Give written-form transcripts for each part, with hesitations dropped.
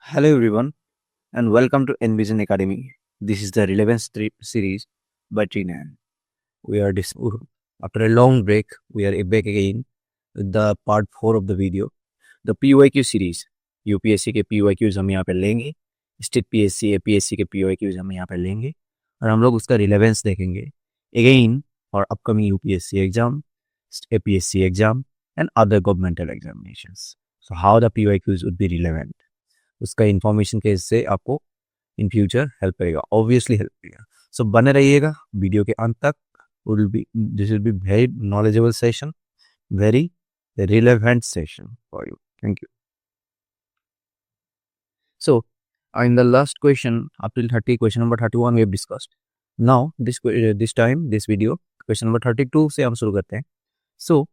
Hello everyone and welcome to Envision Academy. This is the relevance series by Trinan. We are after a long break, we are back again with the part 4 of the video. The PYQ series. UPSC के PYQs हम यहाँ पे लेंगे, state PSC APSC के PYQs हम यहाँ पे लेंगे और हम लोग उसका रिलेवेंस देखेंगे again for upcoming UPSC exam, APSC exam and other governmental examinations. So how the PYQs would be relevant. उसका इन्फॉर्मेशन के इससे आपको इन फ्यूचर हेल्प करेगा, ऑब्वियसली हेल्प करेगा. सो बने रहिएगा वीडियो के अंत तक. This will be very knowledgeable session, very relevant session for you. Thank you. So, in the last question, up till 30, question number 31 we have discussed. Now, this time, this video, question number 32 से हम शुरू करते हैं. So,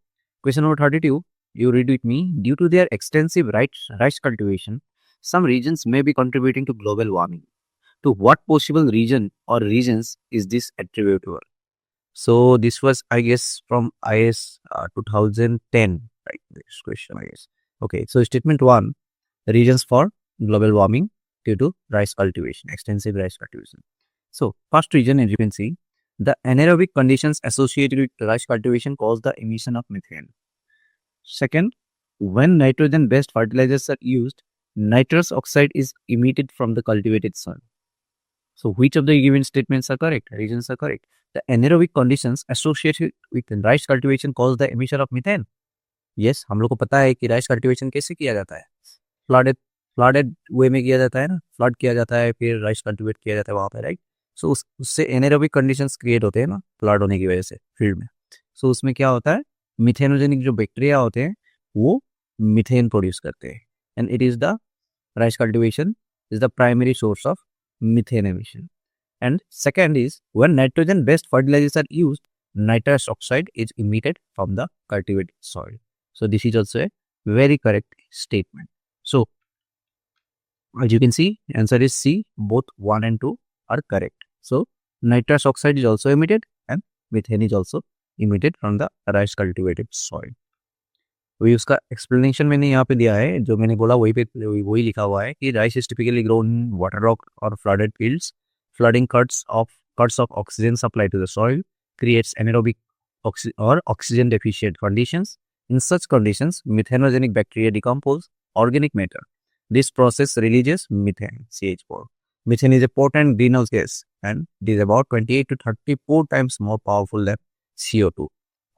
question number 32, you read with me. Due to their extensive rice cultivation, some regions may be contributing to global warming. To what possible region or regions is this attributable? So this was, I guess, from IS 2010, right? This question, I guess. Okay, so statement 1, regions for global warming due to rice cultivation, extensive rice cultivation. So first region, as you can see, the anaerobic conditions associated with rice cultivation cause the emission of methane. Second, when nitrogen-based fertilizers are used, nitrous oxide is emitted from the cultivated soil. So which of the given statements are correct? Regions are correct. The anaerobic conditions associated with rice cultivation cause the emission of methane. Yes, हम लोग को पता है कि rice cultivation कैसे किया जाता है. फ्लडेड वे में किया जाता है ना, फ्लड किया जाता है, फिर राइस कल्टीवेट किया जाता है वहाँ पे, राइट. सो उससे एनेरोबिक कंडीशंस क्रिएट होते हैं ना, फ्लड होने की वजह से फील्ड में. सो उसमें क्या होता है, मिथेनोजेनिक जो बैक्टीरिया होते हैं वो मिथेन प्रोड्यूस करते हैं, and it is the rice cultivation is the primary source of methane emission. And second is, when nitrogen based fertilizers are used, nitrous oxide is emitted from the cultivated soil. So this is also a very correct statement. So as you can see, answer is C. Both 1 and 2 are correct. So nitrous oxide is also emitted and methane is also emitted from the rice cultivated soil. वही उसका explanation मैंने यहाँ पे दिया है, जो मैंने बोला वही लिखा हुआ है कि rice is typically grown in waterlogged और flooded fields. Flooding cuts of oxygen supply to the soil creates anaerobic or oxygen deficient conditions. In such conditions, methanogenic bacteria decompose organic matter. This process releases methane, CH4. Methane is a potent greenhouse gas and it is about 28 to 34 times more powerful than CO2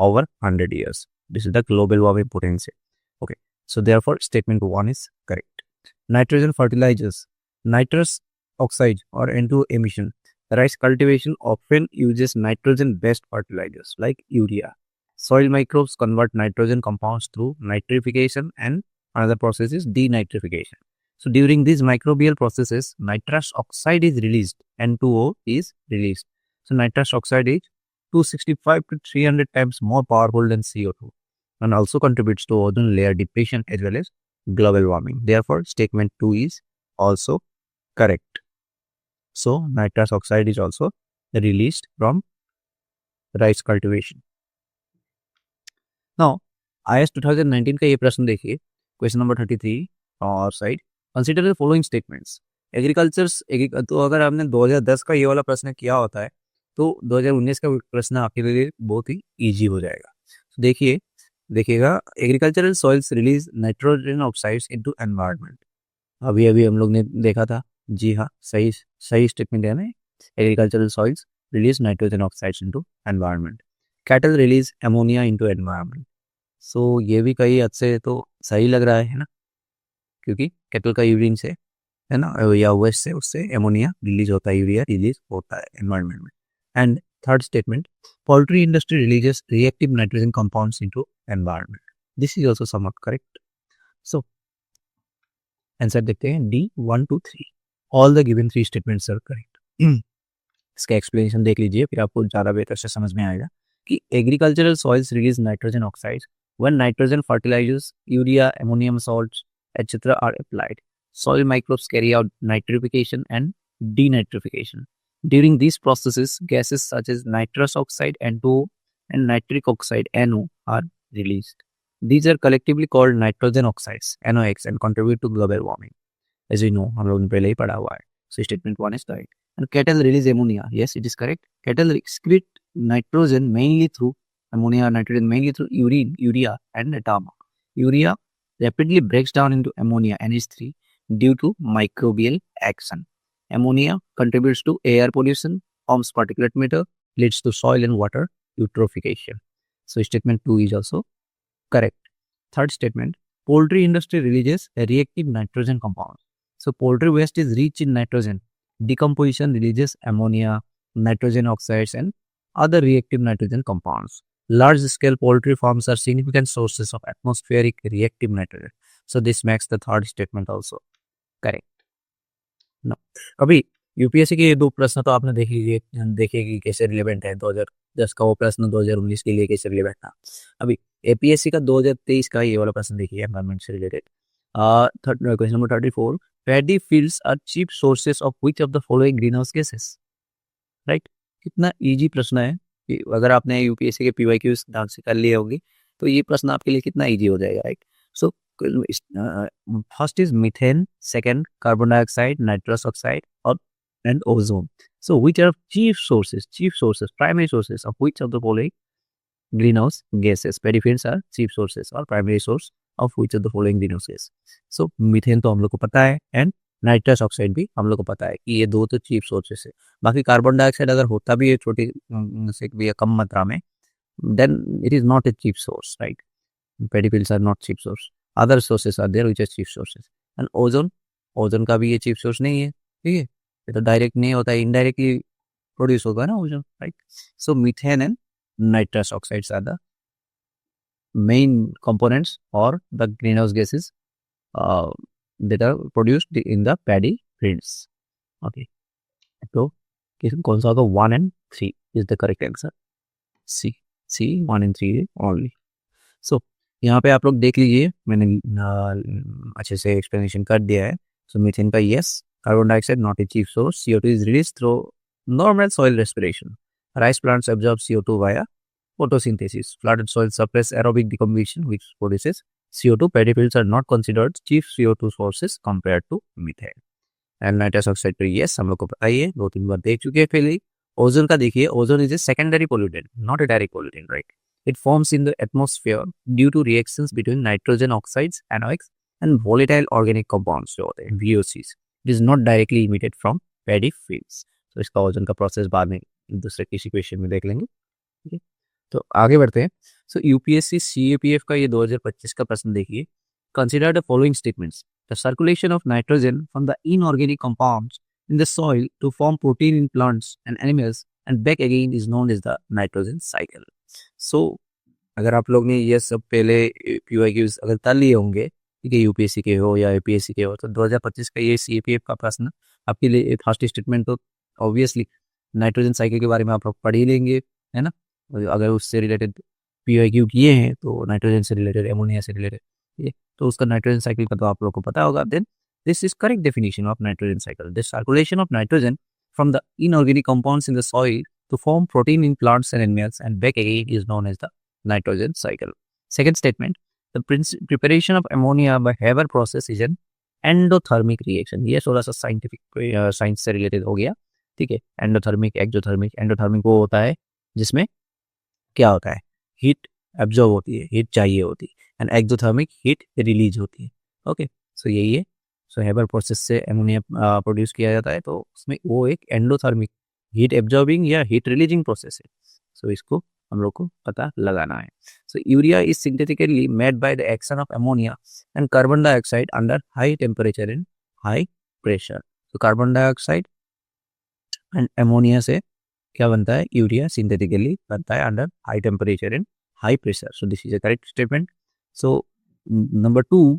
over 100 years. This is the global warming potential. Okay, so therefore statement 1 is correct. Nitrogen fertilizers, nitrous oxide or N2 emission. Rice cultivation often uses nitrogen-based fertilizers like urea. Soil microbes convert nitrogen compounds through nitrification, and another process is denitrification. So during these microbial processes, nitrous oxide is released, N2O is released. So nitrous oxide is 265 to 300 times more powerful than CO2 and also contributes to ozone layer depletion as well as global warming. Therefore, statement 2 is also correct. So, nitrous oxide is also released from rice cultivation. Now, IS 2019 का ये प्रश्न देखिए, question number 33 और side. Consider the following statements. तो अगर आपने 2010 का ये वाला प्रश्न किया होता है तो 2019 का प्रश्न आपके लिए बहुत ही इजी हो जाएगा. तो देखिएगा, agricultural soils release nitrogen oxides into environment. अभी हम लोग ने देखा था. जी हाँ, सही स्टेटमेंट है ना. Agricultural soils release nitrogen oxides into environment. Cattle release ammonia into environment. So ये भी कई हद से तो सही लग रहा है ना, क्योंकि कैटल का यूरिन से है ना, या वेस्ट से उससे एमोनिया रिलीज होता है, यूरिया रिलीज होता है एनवायरनमेंट में. And third statement, poultry industry releases reactive nitrogen compounds into environment. This is also somewhat correct. So, answer देखते हैं D 1 2 3. All the given 3 statements are correct. इसका एक्सप्लेनेशन देख लीजिए, फिर आपको ज़्यादा बेहतर से समझ में आएगा कि agricultural soils release nitrogen oxides when nitrogen fertilizers, urea, ammonium salts, etc. are applied. Soil microbes carry out nitrification and denitrification. During these processes, gases such as nitrous oxide N2O and nitric oxide NO are released. These are collectively called nitrogen oxides, NOx, and contribute to global warming. As you know, हम लोगों ने पहले ही पढ़ा हुआ है. So statement 1 is correct. And cattle release ammonia. Yes, it is correct. Cattle excrete nitrogen mainly through ammonia, nitrogen mainly through urine, urea and etama. Urea rapidly breaks down into ammonia, NH3, due to microbial action. Ammonia contributes to air pollution, forms particulate matter, leads to soil and water eutrophication. So statement 2 is also correct. Third statement, poultry industry releases a reactive nitrogen compound. So poultry waste is rich in nitrogen. Decomposition releases ammonia, nitrogen oxides and other reactive nitrogen compounds. Large-scale poultry farms are significant sources of atmospheric reactive nitrogen. So this makes the third statement also correct. No. अभी UPSC के ये दो प्रश्न तो आपने देख लीजिए, देखिए कि कैसे रिलेवेंट है. 2010 का वो प्रश्न 2019 के लिए कैसे रिलेवेंट था. अभी एपीएससी का 2023 का ये वाला प्रश्न देखिए, एनवायरमेंट से related. Question number 34, paddy fields are cheap sources of which of the following green house gases. Right, कितना इजी प्रश्न है कि अगर आपने यूपीएससी के पीवाईक्यूज ढंग से कर लिए होंगे तो ये प्रश्न आपके लिए कितना इजी हो जाएगा. Right, so first is methane, second carbon dioxide, nitrous oxide और and ozone. So which are chief sources, primary sources of which of the following greenhouse gases. Paddy fields are chief sources or primary source of which of the following greenhouse gas. So methane तो हम लोग को पता है and nitrous oxide भी हम लोग को पता है कि ये दो तो चीफ सोर्सेस है. बाकी कार्बन डाइऑक्साइड अगर होता भी है छोटी से भी कम मात्रा में, then it is not a cheap source, right? Paddy fields are not cheap source. Other sources are there which are cheap sources. And ozone का भी ये चीफ सोर्स नहीं है. ठीक है, ये तो डायरेक्ट नहीं होता है, इनडायरेक्टली प्रोड्यूस होगा ना ozone. Right, so methane and nitrous oxides are the main components or the greenhouse gases that are produced in the paddy fields. Okay, so कौन सा होगा? 1 and 3 is the correct answer. C 1 and 3 only. So यहाँ पे आप लोग देख लीजिए, मैंने अच्छे से एक्सप्लेनेशन कर दिया है. So मीथेन का yes, carbon dioxide not a chief source, CO2 is released through normal soil respiration. Rice plants absorb CO2 via photosynthesis. Flooded soils suppress aerobic decomposition which produces CO2. Paddy fields are not considered chief CO2 sources compared to methane. And nitrous oxide तो yes हम लोग को पता ही है, 2-3 बार देख चुके हैं पहले. ओजोन का देखिए, ozone is a secondary pollutant, not a direct pollutant, right? It forms in the atmosphere due to reactions between nitrogen oxides, NOx, and volatile organic compounds जो होते हैं VOCs. It is not directly emitted from paddy fields. तो इसका ozone का process बाद में दूसरे किसी क्वेश्चन में देख लेंगे. ठीक है, तो आगे बढ़ते हैं. सो यूपीएससी सीएपीएफ का ये 2025 का प्रश्न देखिए. Consider the following statements. The circulation of nitrogen from the inorganic compounds in the soil to form protein in plants and animals and back again is known as the nitrogen cycle. So अगर आप लोग ने ये सब पहले PYQs अगर कर लिए होंगे, ठीक है, यूपीएससी के हो या यूपीएससी के हो, तो 2025 का ये सीएपीएफ का प्रश्न आपके लिए फर्स्ट स्टेटमेंट तो ऑब्वियसली नाइट्रोजन साइकिल के बारे में आप लोग पढ़ ही लेंगे, है ना. अगर उससे रिलेटेड पीवाईक्यू किए हैं तो नाइट्रोजन से रिलेटेड, एमोनिया से रिलेटेड, ये तो उसका नाइट्रोजन साइकिल का तो आप लोग को पता होगा. Then this is correct definition of nitrogen cycle. The circulation of nitrogen from the inorganic compounds in the soil to form protein in plants and animals and back again is known as the nitrogen cycle. Second statement, the preparation of ammonia by Haber process is an endothermic reaction. ये थोड़ा सा scientific science से related हो गया. ठीक है, endothermic, exothermic. Endothermic वो होता है जिसमें क्या होता है, हीट एब्जॉर्ब होती है, हीट चाहिए होती है, एंड एक्सोथर्मिक हीट रिलीज होती है. ओके, सो यही है. सो हेबर प्रोसेस से एमोनिया प्रोड्यूस किया जाता है, तो उसमें वो एक एंडोथर्मिक हीट एब्जॉर्बिंग या हीट रिलीजिंग प्रोसेस है. सो इसको हम लोग को पता लगाना है. So urea is synthetically made by the action of ammonia and carbon dioxide under high temperature and high pressure. तो कार्बन डाइऑक्साइड एंड अमोनिया से क्या बनता है, यूरिया सिंथेटिकली बनता है under high temperature and high pressure. So this is a correct statement. So number 2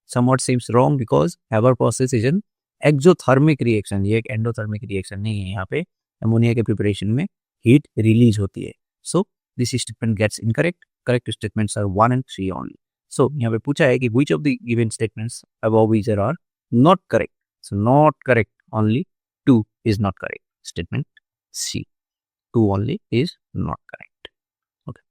somewhat seems wrong because Haber process is an exothermic reaction. ये एक endothermic reaction नहीं है. यहाँ पे अमोनिया के प्रिपरेशन में हीट रिलीज होती है. So this statement gets incorrect. Correct statements are 1 and 3 only. So यहाँ पे पूछा है कि which of the given statements above these are not correct. So not correct, only 2 is not correct. Statement C, 2 only is not correct. Okay.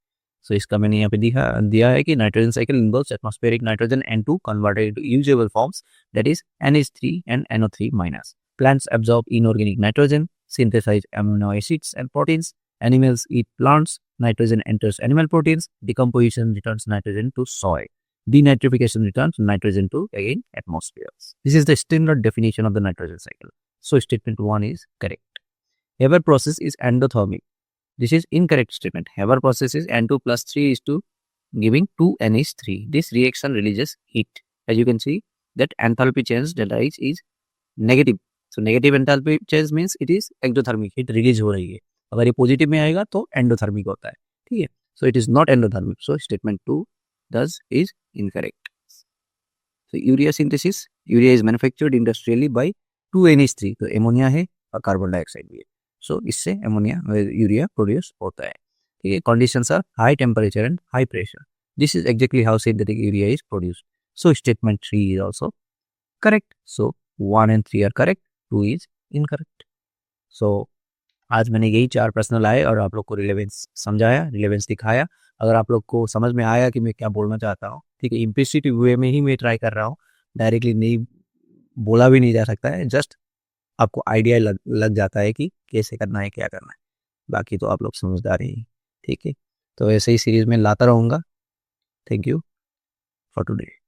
सो इसका मैंने यहाँ पे दिया है कि nitrogen cycle involves atmospheric nitrogen N2 converted into usable forms, that is NH3 and NO3 minus. Plants absorb inorganic nitrogen, synthesize amino acids and proteins. Animals eat plants. Nitrogen enters animal proteins. Decomposition returns nitrogen to soil. Denitrification returns nitrogen to again atmosphere. This is the standard definition of the nitrogen cycle. So statement 1 is correct. Haber process is endothermic. This is incorrect statement. Haber process is N2 plus 3 is to giving 2NH3. This reaction releases heat. As you can see that enthalpy change delta H is negative. So negative enthalpy change means it is exothermic. Heat release हो रही है. अगर ये positive में आएगा तो endothermic होता है. ठीक है. So it is not endothermic. So statement 2 thus is incorrect. So urea synthesis. Urea is manufactured industrially by 2NH3. तो एमोनिया है और कार्बन डाइऑक्साइड भी है. सो इससे अमोनिया यूरिया प्रोड्यूस होता है. ठीक है. Conditions are high temperature and high pressure. This is exactly how synthetic urea is produced. So statement 3 is also correct. So 1 and 3 are correct, 2 is incorrect. So आज मैंने यही 4 प्रश्न लाए और आप लोग को रिलेवेंस समझाया, रिलेवेंस दिखाया. अगर आप लोग को समझ में आया कि मैं क्या बोलना चाहता हूँ, ठीक है, इम्प्लिसिट वे में ही मैं ट्राई कर रहा हूँ, डायरेक्टली नहीं बोला भी नहीं जा सकता है. जस्ट आपको आइडिया लग जाता है कि कैसे करना है, क्या करना है. बाकी तो आप लोग समझदार ही. ठीक है. तो ऐसे ही सीरीज में लाता रहूँगा. Thank you for today.